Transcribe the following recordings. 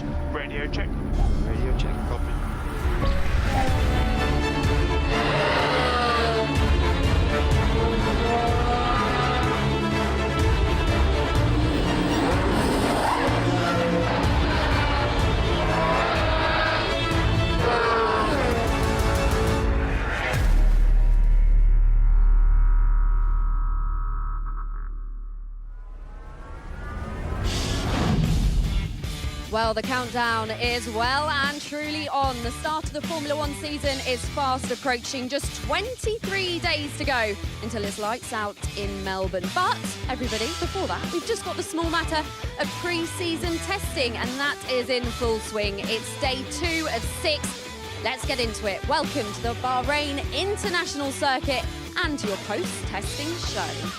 Launch. Radio check. Radio check, copy. Well, the countdown is well and truly on. The start of the Formula One season is fast approaching. Just 23 days to go until it's lights out in Melbourne. But, everybody, before that, we've just got the small matter of pre-season testing, and that is in full swing. It's day 2 of 6. Let's get into it. Welcome to the Bahrain International Circuit and to your post-testing show.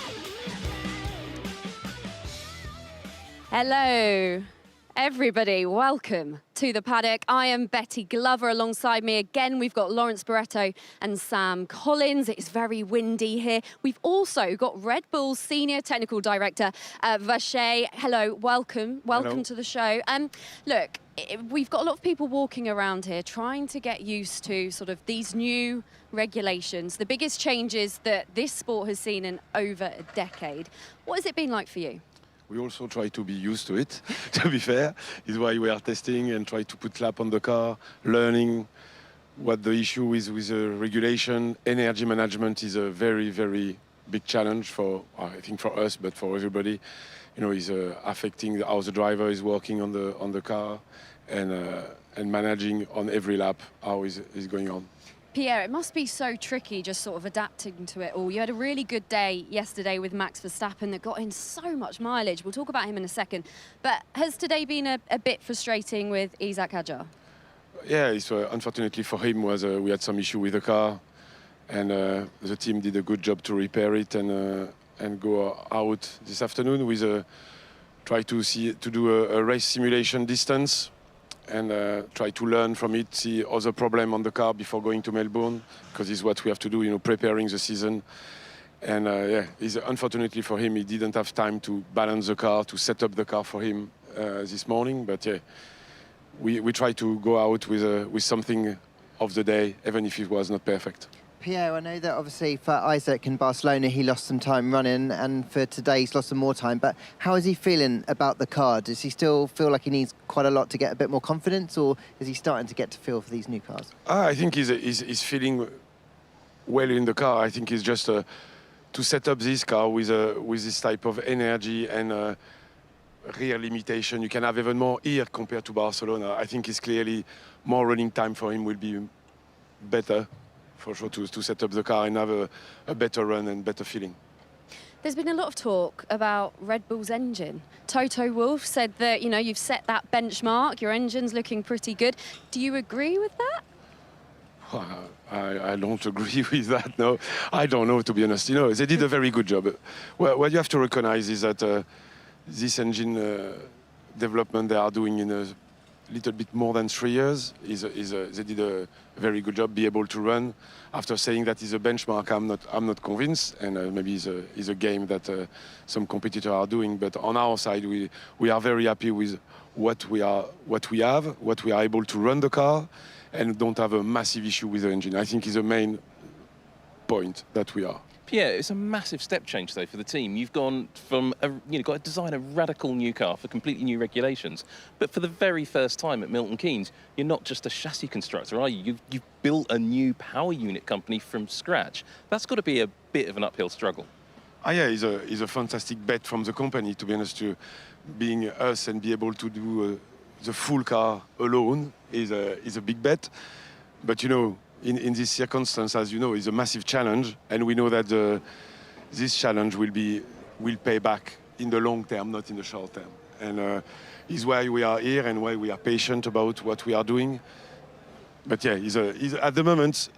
Hello. Everybody, welcome to the paddock. I am Betty Glover. Alongside me again, we've got Lawrence Barretto and Sam Collins. It's very windy here. We've also got Red Bull's Senior Technical Director, Vache. Hello, welcome. Welcome Hello. to the show. Look, we've got a lot of people walking around here trying to get used to sort of these new regulations, the biggest changes that this sport has seen in over a decade. What has it been like for you? We also try to be used to it, to be fair. Is why we are testing and try to put lap on the car, learning what the issue is with the regulation. Energy management is a very, very big challenge for, I think, for us, but for everybody. You know, is affecting how the driver is working on the car and managing on every lap how is going on. Pierre, it must be so tricky just sort of adapting to it all. You had a really good day yesterday with Max Verstappen that got in so much mileage. We'll talk about him in a second. But has today been a bit frustrating with Isaac Hadjar? Yeah, it's, unfortunately for him, we had some issue with the car, and the team did a good job to repair it and go out this afternoon with try to do a race simulation distance. And try to learn from it, see other problem on the car before going to Melbourne, because it's what we have to do, you know, preparing the season. And yeah, unfortunately for him, he didn't have time to balance the car, to set up the car for him this morning. But yeah, we try to go out with something of the day, even if it was not perfect. Pierre, I know that obviously for Isaac in Barcelona, he lost some time running, and for today he's lost some more time. But how is he feeling about the car? Does he still feel like he needs quite a lot to get a bit more confidence, or is he starting to get to feel for these new cars? I think he's feeling well in the car. I think it's just to set up this car with this type of energy and real limitation. You can have even more here compared to Barcelona. I think it's clearly more running time for him will be better. For sure, to set up the car and have a better run and better feeling. There's been a lot of talk about Red Bull's engine. Toto Wolff said that, you know, you've set that benchmark, your engine's looking pretty good. Do you agree with that? I don't agree with that, no. I don't know, to be honest. You know, they did a very good job. Well, what you have to recognize is that this engine development they are doing in a little bit more than 3 years. They did a very good job, be able to run. After saying that is a benchmark, I'm not convinced, and maybe is a game that some competitors are doing. But on our side, we are very happy with what we are able to run the car, and don't have a massive issue with the engine. I think is the main point that we are. Pierre, it's a massive step change, though, for the team. You've gone from, got to design a radical new car for completely new regulations. But for the very first time at Milton Keynes, you're not just a chassis constructor, are you? You've built a new power unit company from scratch. That's got to be a bit of an uphill struggle. Yeah, it's a fantastic bet from the company, to be honest. To being us and be able to do the full car alone is a big bet. But, you know, in this circumstance, as you know, is a massive challenge, and we know that this challenge will pay back in the long term, not in the short term. And is why we are here and why we are patient about what we are doing. But yeah, at the moment,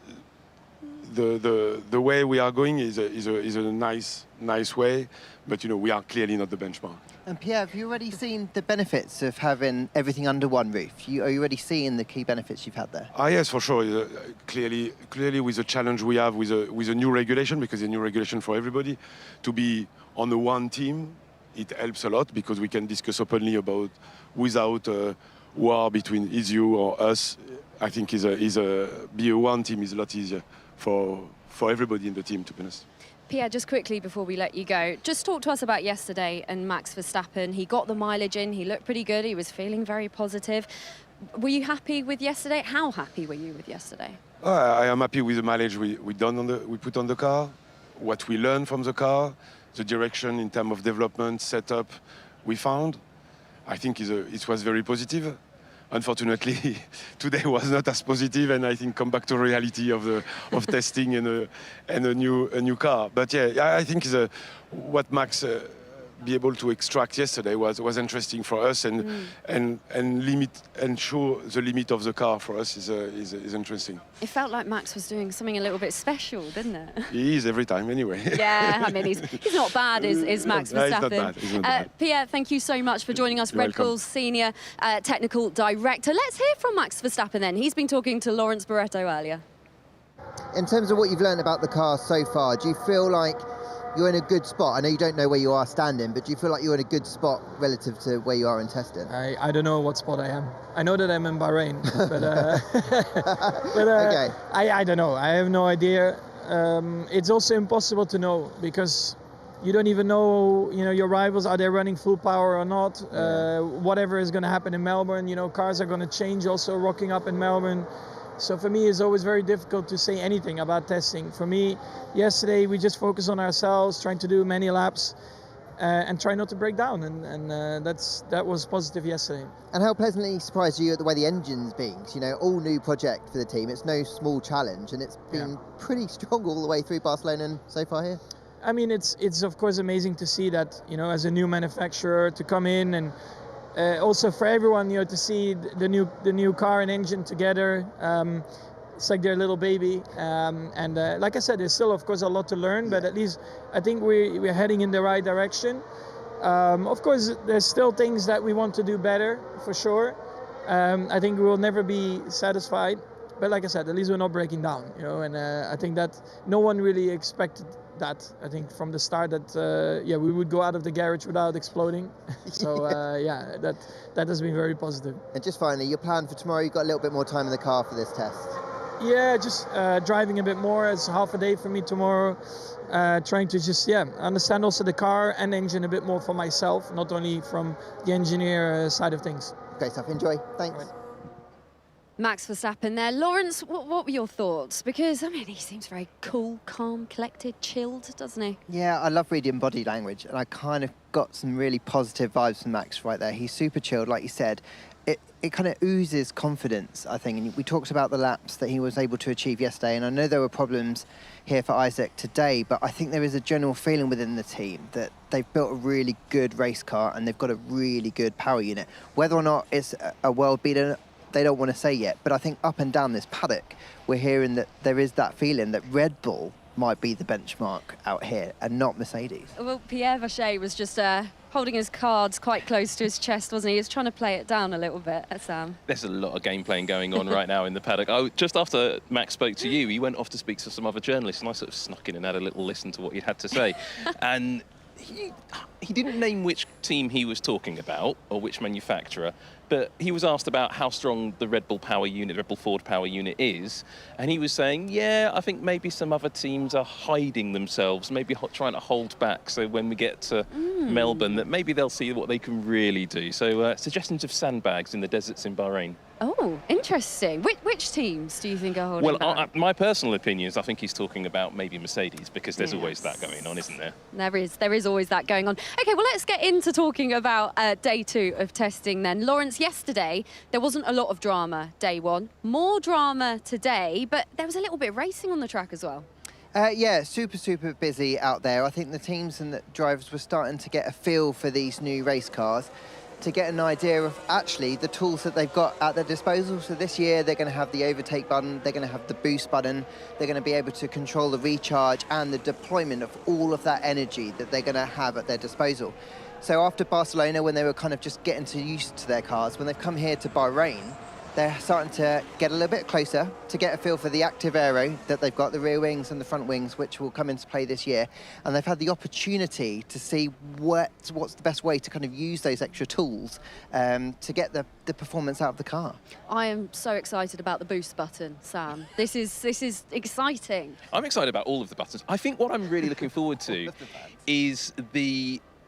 the way we are going is a nice way. But you know, we are clearly not the benchmark. And Pierre, have you already seen the benefits of having everything under one roof? Are you already seeing the key benefits you've had there? Yes, for sure. Clearly with the challenge we have with a new regulation, because a new regulation for everybody, to be on the one team, it helps a lot because we can discuss openly about without war between is you or us, I think is a be a one team is a lot easier for everybody in the team, to be honest. Pierre, just quickly before we let you go, just talk to us about yesterday and Max Verstappen. He got the mileage in, he looked pretty good, he was feeling very positive. Were you happy with yesterday? How happy were you with yesterday? I am happy with the mileage we put on the car, what we learned from the car, the direction in terms of development, setup we found. I think it was very positive. Unfortunately, today was not as positive, and I think come back to reality of testing and a new car. But yeah, I think what Max be able to extract yesterday was interesting for us, and limit and show the limit of the car for us is interesting. It felt like Max was doing something a little bit special, didn't it? He is every time anyway. Yeah, I mean he's not bad, is Max Verstappen. He's not bad. Pierre, thank you so much for joining us, You're Red welcome. Bull's senior technical director. Let's hear from Max Verstappen then. He's been talking to Lawrence Barretto earlier. In terms of what you've learned about the car so far, do you feel like you're in a good spot? I know you don't know where you are standing, but do you feel like you're in a good spot relative to where you are in testing? I don't know what spot I am. I know that I'm in Bahrain, but Okay. I don't know. I have no idea. It's also impossible to know because you don't even know, your rivals, are they running full power or not? Whatever is going to happen in Melbourne, cars are going to change also rocking up in Melbourne. So for me, it's always very difficult to say anything about testing. For me, yesterday we just focused on ourselves, trying to do many laps and try not to break down. And that was positive yesterday. And how pleasantly surprised are you at the way the engine's been? All new project for the team. It's no small challenge, and it's been pretty strong all the way through Barcelona and so far here. I mean, it's of course amazing to see that, as a new manufacturer to come in and also for everyone, to see the new car and engine together. It's like their little baby. And like I said, there's still, of course, a lot to learn, but at least I think we're heading in the right direction. Of course, there's still things that we want to do better, for sure. I think we will never be satisfied. But like I said, at least we're not breaking down, and I think that no one really expected that. I think from the start that, we would go out of the garage without exploding. So, that has been very positive. And just finally, your plan for tomorrow, you've got a little bit more time in the car for this test. Yeah, just driving a bit more. It's half a day for me tomorrow. Trying to just, understand also the car and engine a bit more for myself, not only from the engineer side of things. Great stuff. Enjoy. Thanks. Right. Max Verstappen there. Lawrence, what were your thoughts? Because, he seems very cool, calm, collected, chilled, doesn't he? Yeah, I love reading body language, and I kind of got some really positive vibes from Max right there. He's super chilled, like you said. It kind of oozes confidence, I think. And we talked about the laps that he was able to achieve yesterday, and I know there were problems here for Isaac today, but I think there is a general feeling within the team that they've built a really good race car and they've got a really good power unit. Whether or not it's a world beater, they don't want to say yet, but I think up and down this paddock, we're hearing that there is that feeling that Red Bull might be the benchmark out here and not Mercedes. Well, Pierre Vacher was just holding his cards quite close to his chest, wasn't he? He was trying to play it down a little bit, Sam. There's a lot of game playing going on right now in the paddock. Just after Max spoke to you, he went off to speak to some other journalists, and I sort of snuck in and had a little listen to what you had to say. And he didn't name which team he was talking about or which manufacturer, but he was asked about how strong the Red Bull power unit, Red Bull Ford power unit is, and he was saying, I think maybe some other teams are hiding themselves, maybe trying to hold back, so when we get to Melbourne, that maybe they'll see what they can really do. So suggestions of sandbags in the deserts in Bahrain. Oh, interesting. Which teams do you think are holding back? My personal opinion is I think he's talking about maybe Mercedes, because there's always that going on, isn't there? There is always that going on. OK, well, let's get into talking about day 2 of testing then. Lawrence, yesterday, there wasn't a lot of drama, day 1. More drama today, but there was a little bit of racing on the track as well. Yeah, super busy out there. I think the teams and the drivers were starting to get a feel for these new race cars, to get an idea of actually the tools that they've got at their disposal. So this year they're going to have the overtake button, they're going to have the boost button, they're going to be able to control the recharge and the deployment of all of that energy that they're going to have at their disposal. So after Barcelona, when they were kind of just getting used to their cars, when they've come here to Bahrain, they're starting to get a little bit closer to get a feel for the active aero that they've got, the rear wings and the front wings, which will come into play this year. And they've had the opportunity to see what's the best way to kind of use those extra tools to get the performance out of the car. I am so excited about the boost button, Sam. This is exciting. I'm excited about all of the buttons. I think what I'm really looking forward to is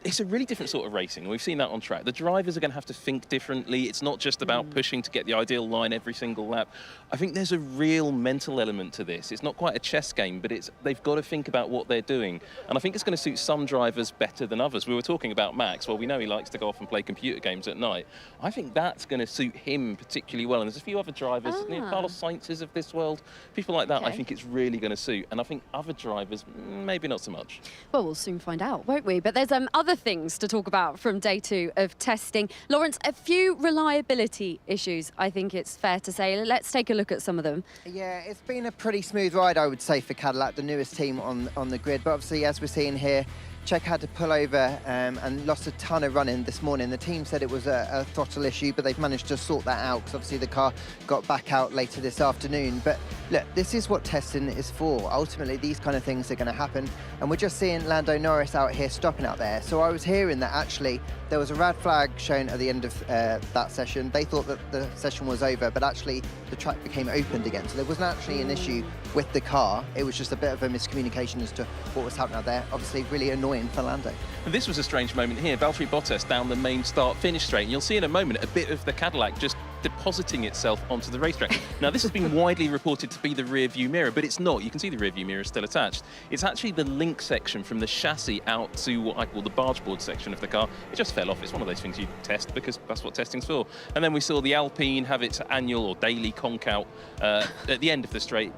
it's a really different sort of racing. We've seen that on track. The drivers are going to have to think differently. It's not just about pushing to get the ideal line every single lap. I think there's a real mental element to this. It's not quite a chess game, but they've got to think about what they're doing. And I think it's going to suit some drivers better than others. We were talking about Max. Well, we know he likes to go off and play computer games at night. I think that's going to suit him particularly well. And there's a few other drivers, Carlos Sainz's of this world, people like that, Okay. I think it's really going to suit. And I think other drivers, maybe not so much. Well, we'll soon find out, won't we? But there's other things to talk about from day 2 of testing. Lawrence, a few reliability issues, I think it's fair to say. Let's take a look at some of them. Yeah, it's been a pretty smooth ride, I would say, for Cadillac, the newest team on the grid. But obviously, as we're seeing here, Czech had to pull over and lost a ton of running this morning. The team said it was a throttle issue, but they've managed to sort that out because obviously the car got back out later this afternoon. But look, this is what testing is for. Ultimately, these kind of things are going to happen. And we're just seeing Lando Norris out here stopping out there. So I was hearing that actually there was a red flag shown at the end of that session. They thought that the session was over, but actually the track became opened again. So there wasn't actually an issue with the car. It was just a bit of a miscommunication as to what was happening out there. Obviously, really annoying for Lando. And this was a strange moment here. Valtteri Bottas down the main start-finish straight. And you'll see in a moment a bit of the Cadillac just depositing itself onto the racetrack. Now, this has been widely reported to be the rear view mirror, but it's not. You can see the rear view mirror is still attached. It's actually the link section from the chassis out to what I call the barge board section of the car. It just fell off. It's one of those things you test because that's what testing's for. And then we saw the Alpine have its annual or daily conk out at the end of the straight.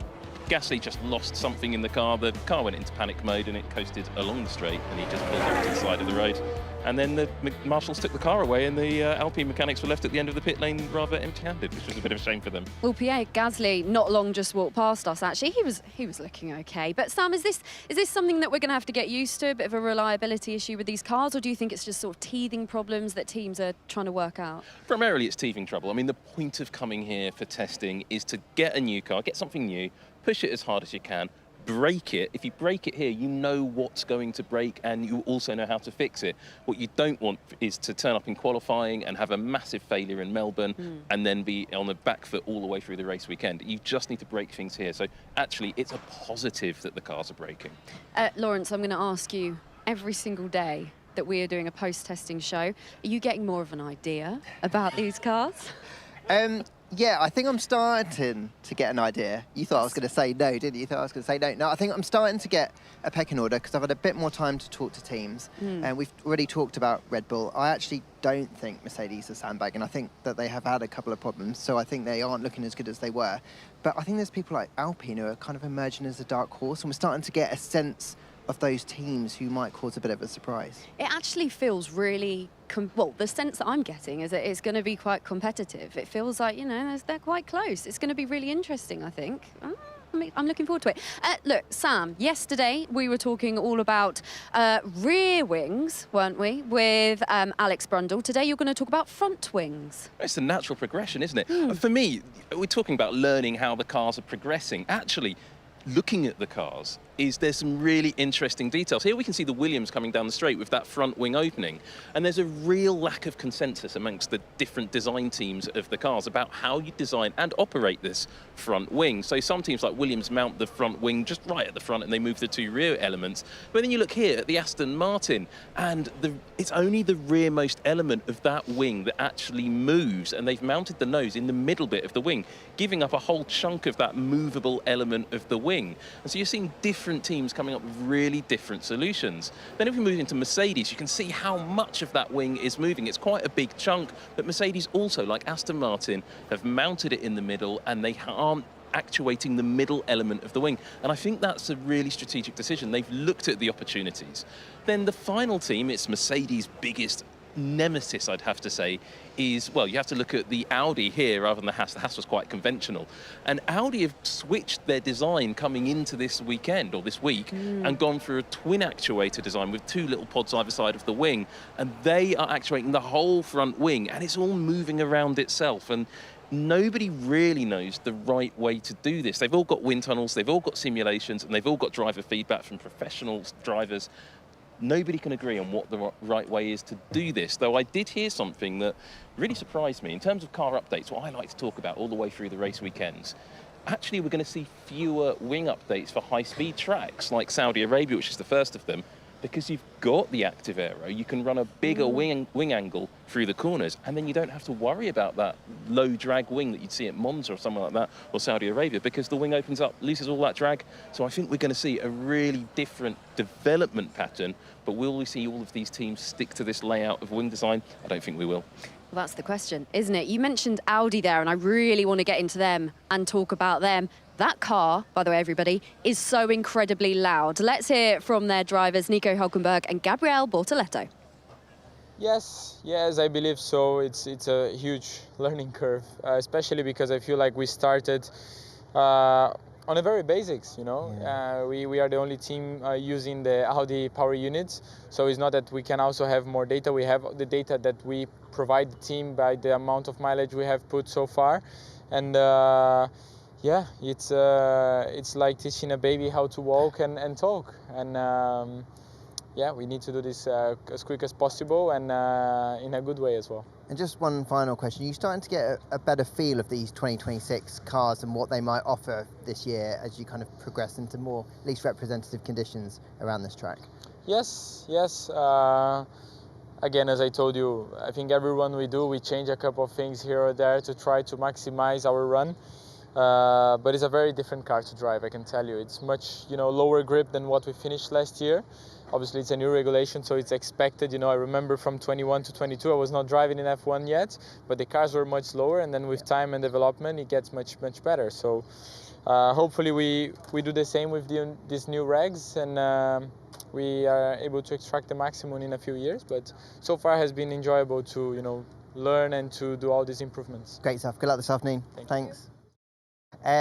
Gasly just lost something in the car. The car went into panic mode and it coasted along the straight and he just pulled over to the side of the road. And then the marshals took the car away and the Alpine mechanics were left at the end of the pit lane rather empty-handed, which was a bit of a shame for them. Well, Pierre Gasly not long just walked past us, actually. He was looking okay. But Sam, is this something that we're going to have to get used to, a bit of a reliability issue with these cars, or do you think it's just sort of teething problems that teams are trying to work out? Primarily it's teething trouble. I mean, the point of coming here for testing is to get a new car, get something new, push it as hard as you can, break it. If you break it here, you know what's going to break and you also know how to fix it. What you don't want is to turn up in qualifying and have a massive failure in Melbourne and then be on the back foot all the way through the race weekend. You just need to break things here. So actually, it's a positive that the cars are breaking. Lawrence, I'm going to ask you every single day that we are doing a post-testing show, are you getting more of an idea about these cars? Yeah, I think I'm starting to get an idea. You thought I was going to say no, didn't you? You thought I was going to say no. No, I think I'm starting to get a pecking order because I've had a bit more time to talk to teams. And we've already talked about Red Bull. I actually don't think Mercedes are sandbagging. I think that they have had a couple of problems, so I think they aren't looking as good as they were. But I think there's people like Alpine who are kind of emerging as a dark horse, and we're starting to get a sense of those teams who might cause a bit of a surprise. It actually feels really, well, the sense that I'm getting is that it's going to be quite competitive. It feels like, you know, they're quite close. It's going to be really interesting, I think. I'm looking forward to it. Look, Sam, yesterday we were talking all about rear wings, weren't we, with Alex Brundle. Today you're going to talk about front wings. It's a natural progression, isn't it? For me, we're talking about learning how the cars are progressing. Actually, looking at the cars, there's some really interesting details. Here we can see the Williams coming down the straight with that front wing opening. And there's a real lack of consensus amongst the different design teams of the cars about how you design and operate this front wing. So some teams like Williams mount the front wing just right at the front and they move the two rear elements. But then you look here at the Aston Martin and it's only the rearmost element of that wing that actually moves, and they've mounted the nose in the middle bit of the wing, giving up a whole chunk of that movable element of the wing. And so you're seeing different teams coming up with really different solutions. Then if we move into Mercedes, you can see how much of that wing is moving. It's quite a big chunk, but Mercedes also, like Aston Martin, have mounted it in the middle and they aren't actuating the middle element of the wing. And I think that's a really strategic decision. They've looked at the opportunities. Then the final team, it's Mercedes' biggest nemesis, I'd have to say, is, well, you have to look at the Audi here rather than the Haas. The Haas was quite conventional. And Audi have switched their design coming into this weekend, or this week, and gone for a twin actuator design with two little pods either side of the wing. And they are actuating the whole front wing, and it's all moving around itself. And nobody really knows the right way to do this. They've all got wind tunnels, they've all got simulations, and they've all got driver feedback from professional drivers. Nobody can agree on what the right way is to do this, though I did hear something that really surprised me. In terms of car updates, what I like to talk about all the way through the race weekends, actually we're going to see fewer wing updates for high-speed tracks like Saudi Arabia, which is the first of them, because you've got the active aero, you can run a bigger wing angle through the corners, and then you don't have to worry about that low drag wing that you'd see at Monza or somewhere like that, or Saudi Arabia, because the wing opens up, loses all that drag. So I think we're going to see a really different development pattern, but will we see all of these teams stick to this layout of wing design? I don't think we will. Well, that's the question, isn't it? You mentioned Audi there, and I really want to get into them and talk about them. That car, by the way, everybody, is so incredibly loud. Let's hear from their drivers, Nico Hülkenberg and Gabriel Bortoleto. Yes, I believe so. It's a huge learning curve, especially because I feel like we started on the very basics, you know. Yeah. We are the only team using the Audi power units, so it's not that we can also have more data. We have the data that we provide the team by the amount of mileage we have put so far, and yeah, it's like teaching a baby how to walk and talk, and yeah, we need to do this as quick as possible and in a good way as well. And just one final question. Are you starting to get a better feel of these 2026 cars and what they might offer this year as you kind of progress into more least representative conditions around this track? Yes. Again, as I told you, I think everyone we change a couple of things here or there to try to maximize our run. But it's a very different car to drive, I can tell you. It's much, lower grip than what we finished last year. Obviously, it's a new regulation, so it's expected. I remember from 21 to 22, I was not driving in F1 yet, but the cars were much lower, and then with time and development, it gets much better. So hopefully we do the same with these new regs, and we are able to extract the maximum in a few years. But so far, it has been enjoyable to learn and to do all these improvements. Great stuff. Good luck this afternoon. Thanks.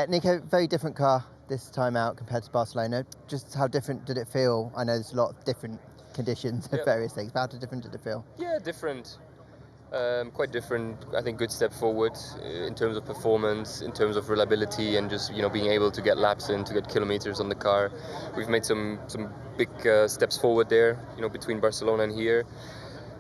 Nico, very different car this time out compared to Barcelona. Just how different did it feel? I know there's a lot of different conditions and various things, but how different did it feel? Yeah, different. Quite different. I think good step forward in terms of performance, in terms of reliability, and just being able to get laps in, to get kilometers on the car. We've made some big steps forward there, between Barcelona and here.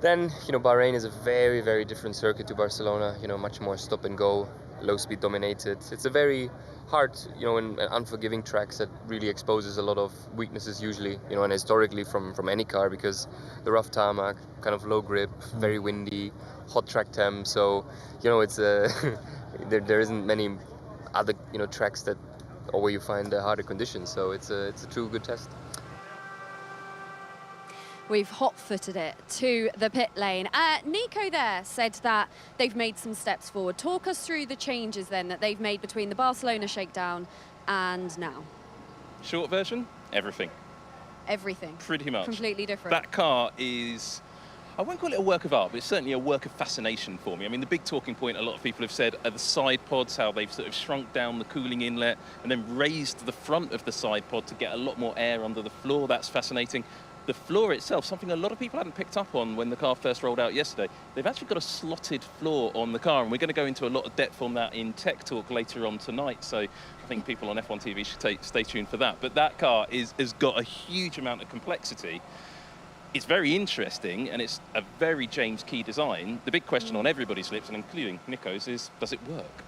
Then, Bahrain is a very, very different circuit to Barcelona. Much more stop and go, low speed dominated. It's a very hard, and unforgiving tracks that really exposes a lot of weaknesses usually, and historically from any car, because the rough tarmac, kind of low grip, very windy, hot track temp. So, it's there isn't many other tracks that or where you find harder conditions. So it's a true good test. We've hot-footed it to the pit lane. Nico there said that they've made some steps forward. Talk us through the changes then that they've made between the Barcelona shakedown and now. Short version, everything. Everything. Pretty much. Completely different. That car is, I won't call it a work of art, but it's certainly a work of fascination for me. I mean, the big talking point a lot of people have said are the side pods, how they've sort of shrunk down the cooling inlet and then raised the front of the side pod to get a lot more air under the floor. That's fascinating. The floor itself, something a lot of people hadn't picked up on when the car first rolled out yesterday. They've actually got a slotted floor on the car, and we're going to go into a lot of depth on that in Tech Talk later on tonight. So I think people on F1 TV should stay tuned for that. But that car has got a huge amount of complexity. It's very interesting, and it's a very James Key design. The big question on everybody's lips, and including Nico's, is does it work?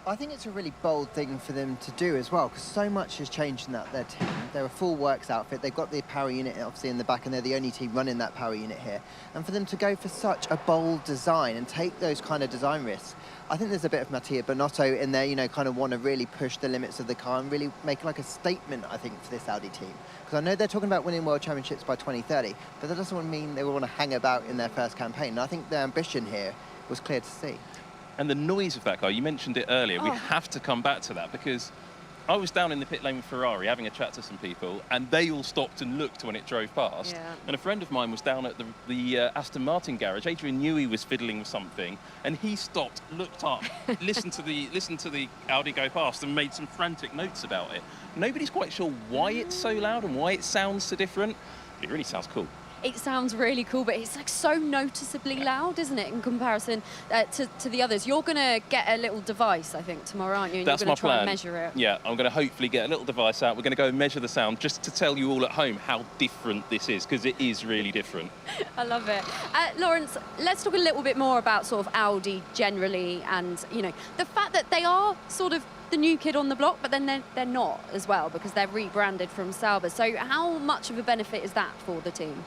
I think it's a really bold thing for them to do as well, because so much has changed in their team. They're a full works outfit. They've got the power unit obviously in the back, and they're the only team running that power unit here. And for them to go for such a bold design and take those kind of design risks, I think there's a bit of Mattia Binotto in there, kind of want to really push the limits of the car and really make like a statement, I think, for this Audi team. Because I know they're talking about winning world championships by 2030, but that doesn't mean they will want to hang about in their first campaign. And I think their ambition here was clear to see. And the noise of that car, you mentioned it earlier, we have to come back to that, because I was down in the pit lane with Ferrari having a chat to some people, and they all stopped and looked when it drove past. Yeah. And a friend of mine was down at the Aston Martin garage. Adrian knew he was fiddling with something, and he stopped, looked up, listened to the Audi go past, and made some frantic notes about it. Nobody's quite sure why it's so loud and why it sounds so different, but it really sounds cool. it sounds really cool, but it's like so noticeably loud, isn't it, in comparison to the others? You're going to get a little device, I think, tomorrow, aren't you? And That's you're going to try my and plan. measure it. Yeah, I'm going to hopefully get a little device out. We're going to go and measure the sound just to tell you all at home how different this is, because it is really different. I love it. Lawrence, let's talk a little bit more about sort of Audi generally, and the fact that they are sort of the new kid on the block, but then they're not as well, because they're rebranded from Sauber. So how much of a benefit is that for the team?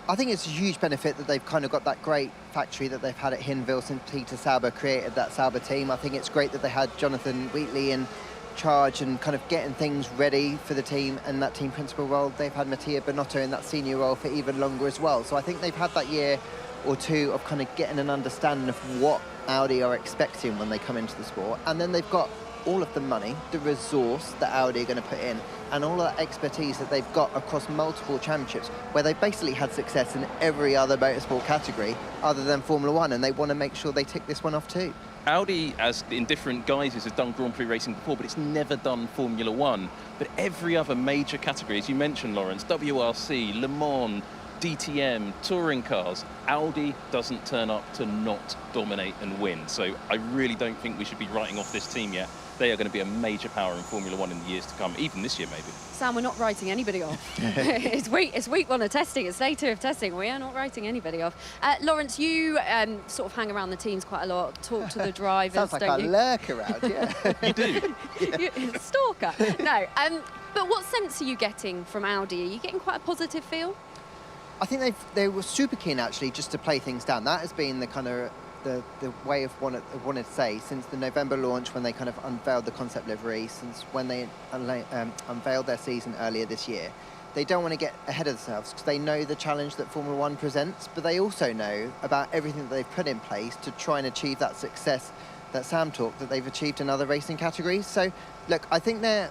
I think it's a huge benefit that they've kind of got that great factory that they've had at Hinwil since Peter Sauber created that Sauber team. I think it's great that they had Jonathan Wheatley in charge and kind of getting things ready for the team, and that team principal role. They've had Mattia Binotto in that senior role for even longer as well. So I think they've had that year or two of kind of getting an understanding of what Audi are expecting when they come into the sport. And then they've got all of the money, the resource that Audi are going to put in, and all of that expertise that they've got across multiple championships, where they've basically had success in every other motorsport category other than Formula One, and they want to make sure they tick this one off too. Audi, as in different guises, has done Grand Prix racing before, but it's never done Formula One. But every other major category, as you mentioned, Lawrence, WRC, Le Mans, DTM, touring cars, Audi doesn't turn up to not dominate and win. So I really don't think we should be writing off this team yet. They are going to be a major power in Formula One in the years to come, even this year maybe. Sam, we're not writing anybody off. It's week one of testing, it's day 2 of testing. We are not writing anybody off. Lawrence, you sort of hang around the teams quite a lot, talk to the drivers, Sounds like don't I you? lurk around, yeah. You do? Stalker. No. But what sense are you getting from Audi? Are you getting quite a positive feel? I think they were super keen actually just to play things down. That has been the kind of the way of wanted to say since the November launch, when they kind of unveiled the concept livery, since when they unveiled their season earlier this year. They don't want to get ahead of themselves because they know the challenge that Formula One presents, but they also know about everything that they've put in place to try and achieve that success that Sam talked that they've achieved in other racing categories. So look, I think they're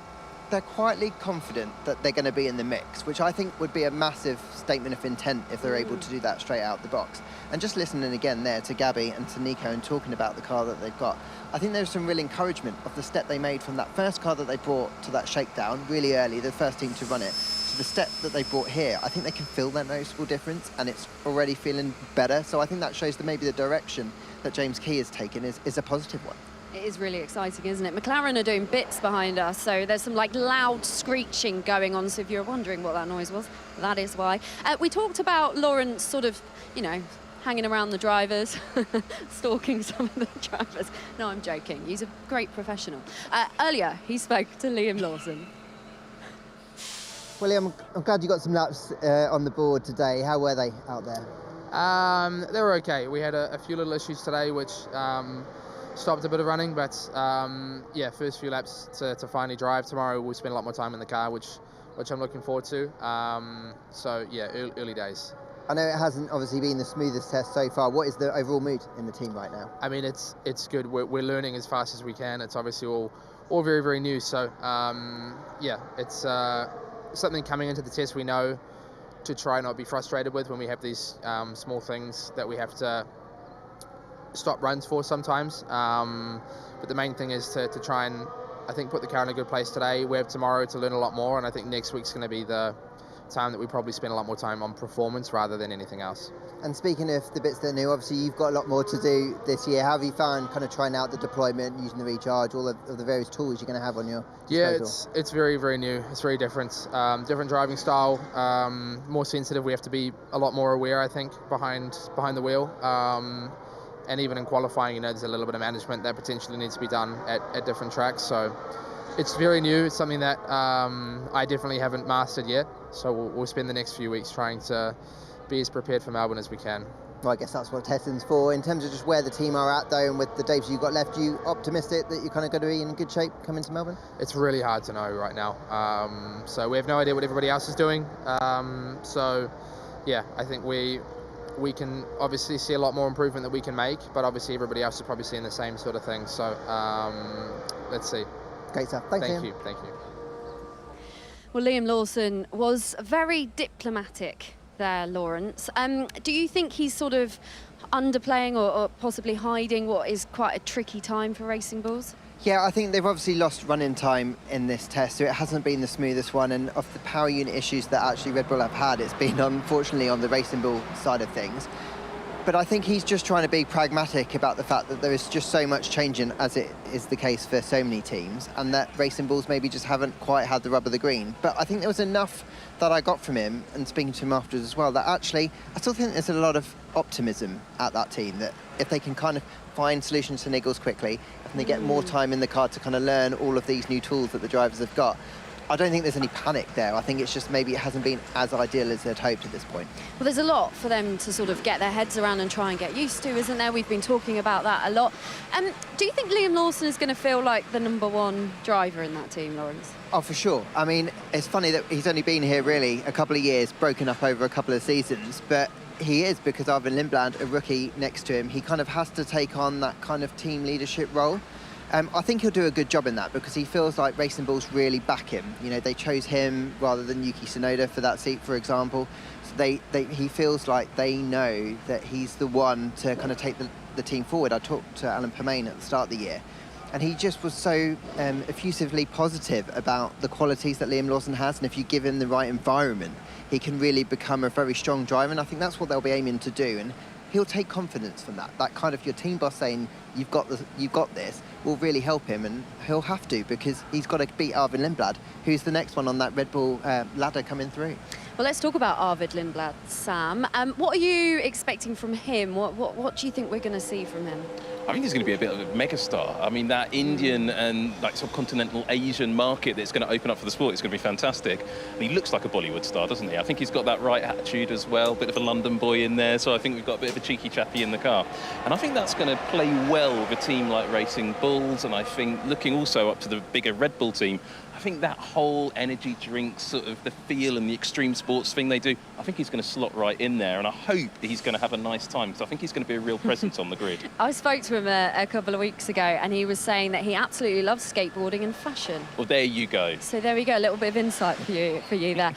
quietly confident that they're going to be in the mix, which I think would be a massive statement of intent if they're able to do that straight out the box. And just listening again there to Gabby and to Nico and talking about the car that they've got, I think there's some real encouragement of the step they made from that first car that they brought to that shakedown really early, the first team to run it, to the step that they brought here. I think they can feel that noticeable difference, and it's already feeling better. So I think that shows that maybe the direction that James Key has taken is a positive one. It is really exciting, isn't it? McLaren are doing bits behind us, so there's some like loud screeching going on. So if you're wondering what that noise was, that is why. We talked about Lawrence sort of, hanging around the drivers, stalking some of the drivers. No, I'm joking. He's a great professional. Earlier, he spoke to Liam Lawson. William, I'm glad you got some laps on the board today. How were they out there? They were okay. We had a few little issues today, which stopped a bit of running, but first few laps to finally drive. Tomorrow we'll spend a lot more time in the car, which I'm looking forward to. Early days. I know it hasn't obviously been the smoothest test so far. What is the overall mood in the team right now? I mean, it's good. We're learning as fast as we can. It's obviously all very, very new. So it's something coming into the test we know to try not be frustrated with when we have these small things that we have to stop runs for sometimes. But the main thing is to try and, I think, put the car in a good place today. We have tomorrow to learn a lot more, and I think next week's going to be the time that we probably spend a lot more time on performance rather than anything else. And speaking of the bits that are new, obviously you've got a lot more to do this year. How have you found kind of trying out the deployment, using the recharge, all of the various tools you're going to have on your disposal? It's very, very new. It's very different. Different driving style, more sensitive. We have to be a lot more aware, I think, behind the wheel. And even in qualifying, there's a little bit of management that potentially needs to be done at different tracks. So it's very new. It's something that I definitely haven't mastered yet. So we'll spend the next few weeks trying to be as prepared for Melbourne as we can. Well, I guess that's what testing's for. In terms of just where the team are at, though, and with the days you've got left, are you optimistic that you're kind of going to be in good shape coming to Melbourne? It's really hard to know right now. So we have no idea what everybody else is doing. I think we can obviously see a lot more improvement that we can make, but obviously everybody else is probably seeing the same sort of thing. So let's see. Great stuff. Thanks, Thank Liam. you. Well, Liam Lawson was very diplomatic there, Lawrence. Do you think he's sort of underplaying or possibly hiding what is quite a tricky time for Racing Bulls? Yeah, I think they've obviously lost running time in this test, so it hasn't been the smoothest one. And of the power unit issues that actually Red Bull have had, it's been unfortunately on the Racing Bull side of things. But I think he's just trying to be pragmatic about the fact that there is just so much changing, as it is the case for so many teams, and that Racing Bulls maybe just haven't quite had the rub of the green. But I think there was enough that I got from him, and speaking to him afterwards as well, that actually I still think there's a lot of optimism at that team, that if they can kind of find solutions to niggles quickly, if they get more time in the car to kind of learn all of these new tools that the drivers have got, I don't think there's any panic there. I think it's just maybe it hasn't been as ideal as they'd hoped at this point. Well, there's a lot for them to sort of get their heads around and try and get used to, isn't there? We've been talking about that a lot. Do you think Liam Lawson is going to feel like the #1 driver in that team, Lawrence? Oh, for sure. I mean, it's funny that he's only been here really a couple of years, broken up over a couple of seasons, but he is, because Arvid Lindblad, a rookie next to him, he kind of has to take on that kind of team leadership role. I think he'll do a good job in that, because he feels like Racing Bulls really back him. You know, they chose him rather than Yuki Tsunoda for that seat, for example. So he feels like they know that he's the one to kind of take the team forward. I talked to Alan Permain at the start of the year, and he just was so effusively positive about the qualities that Liam Lawson has, and if you give him the right environment, he can really become a very strong driver, and I think that's what they'll be aiming to do. And he'll take confidence from that. That kind of your team boss saying, you've got this, will really help him, and he'll have to, because he's got to beat Arvid Lindblad, who's the next one on that Red Bull ladder coming through. Well, let's talk about Arvid Lindblad, Sam. What are you expecting from him? What do you think we're going to see from him? I think he's going to be a bit of a megastar. I mean, that Indian and like subcontinental Asian market that's going to open up for the sport is going to be fantastic. And he looks like a Bollywood star, doesn't he? I think he's got that right attitude as well, bit of a London boy in there, so I think we've got a bit of a cheeky chappy in the car. And I think that's going to play well with a team like Racing Bulls, and I think looking also up to the bigger Red Bull team, I think that whole energy drink, sort of the feel and the extreme sports thing they do, I think he's going to slot right in there, and I hope he's going to have a nice time, because I think he's going to be a real presence on the grid. I spoke to him a couple of weeks ago, and he was saying that he absolutely loves skateboarding and fashion. Well, there you go. So there we go, a little bit of insight for you there.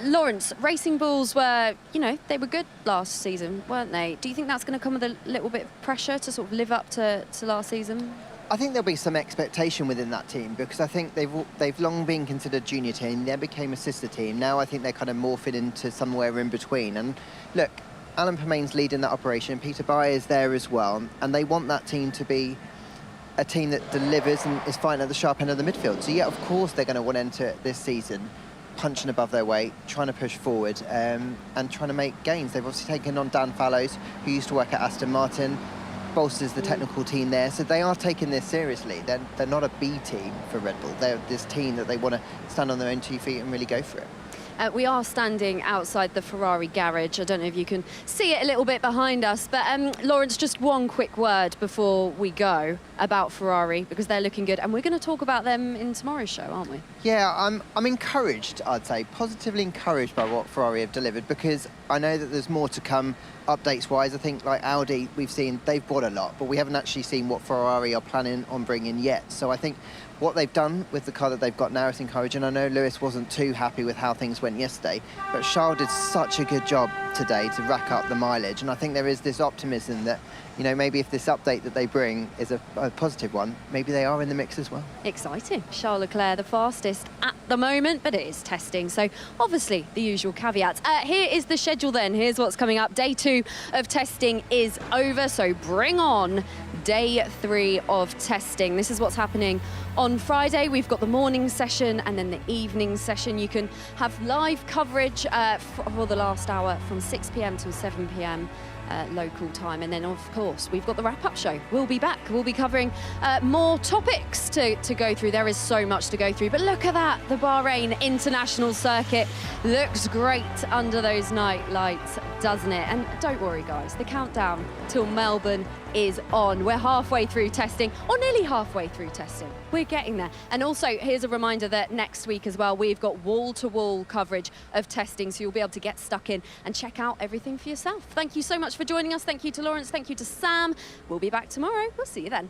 Lawrence, Racing Bulls were, they were good last season, weren't they? Do you think that's going to come with a little bit of pressure to sort of live up to last season? I think there'll be some expectation within that team, because I think they've long been considered junior team, then became a sister team. Now I think they're kind of morphing into somewhere in between. And look, Alan Permain's leading that operation, Peter Bayer is there as well, and they want that team to be a team that delivers and is fighting at the sharp end of the midfield. So yeah, of course they're going to want to enter this season punching above their weight, trying to push forward and trying to make gains. They've obviously taken on Dan Fallows, who used to work at Aston Martin, bolsters the technical team there, so they are taking this seriously. They're not a B team for Red Bull. They're this team that they want to stand on their own 2 feet and really go for it. We are standing outside the Ferrari garage. I don't know if you can see it a little bit behind us, but Lawrence, just one quick word before we go about Ferrari, because they're looking good, and we're going to talk about them in tomorrow's show, aren't we? Yeah, I'm encouraged, I'd say, positively encouraged by what Ferrari have delivered, because I know that there's more to come updates-wise. I think like Audi, we've seen they've bought a lot, but we haven't actually seen what Ferrari are planning on bringing yet. So I think what they've done with the car that they've got now is encouraging. I know Lewis wasn't too happy with how things went yesterday, but Charles did such a good job today to rack up the mileage, and I think there is this optimism that, maybe if this update that they bring is a positive one, maybe they are in the mix as well. Exciting. Charles Leclerc, the fastest at the moment, but it is testing, so obviously the usual caveats. Here is the schedule then. Here's what's coming up. Day 2 of testing is over, so bring on day 3 of testing. This is what's happening on Friday. We've got the morning session and then the evening session. You can have live coverage for the last hour from 6 p.m. till 7 p.m. Local time, and then of course we've got the wrap-up show. We'll be back, we'll be covering more topics to go through. There is so much to go through, but look at that, the Bahrain International Circuit looks great under those night lights, doesn't it? And don't worry guys, the countdown till Melbourne is on. We're halfway through testing, or nearly halfway through testing. We're getting there. And also, here's a reminder that next week as well, we've got wall-to-wall coverage of testing, so you'll be able to get stuck in and check out everything for yourself. Thank you so much for joining us. Thank you to Lawrence. Thank you to Sam. We'll be back tomorrow. We'll see you then.